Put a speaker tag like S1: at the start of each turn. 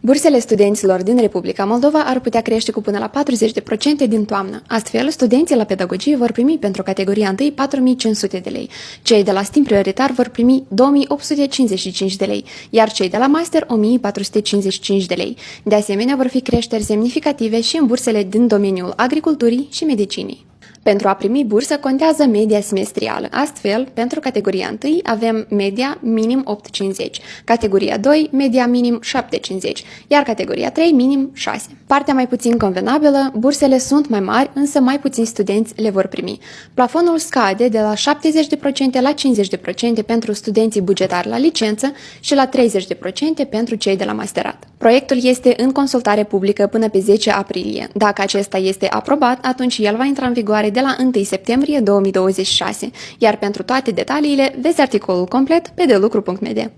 S1: Bursele studenților din Republica Moldova ar putea crește cu până la 40% din toamnă. Astfel, studenții la pedagogie vor primi pentru categoria 1 4.500 de lei, cei de la STEAM prioritar vor primi 2.855 de lei, iar cei de la master 1.455 de lei. De asemenea, vor fi creșteri semnificative și în bursele din domeniul agriculturii și medicinii. Pentru a primi bursă contează media semestrială. Astfel, pentru categoria 1 avem media minim 8,50, categoria 2 media minim 7,50, iar categoria 3 minim 6. Partea mai puțin convenabilă, bursele sunt mai mari, însă mai puțini studenți le vor primi. Plafonul scade de la 70% la 50% pentru studenții bugetari la licență și la 30% pentru cei de la masterat. Proiectul este în consultare publică până pe 10 aprilie. Dacă acesta este aprobat, atunci el va intra în vigoare de la 1 septembrie 2026, iar pentru toate detaliile vezi articolul complet pe delucru.md.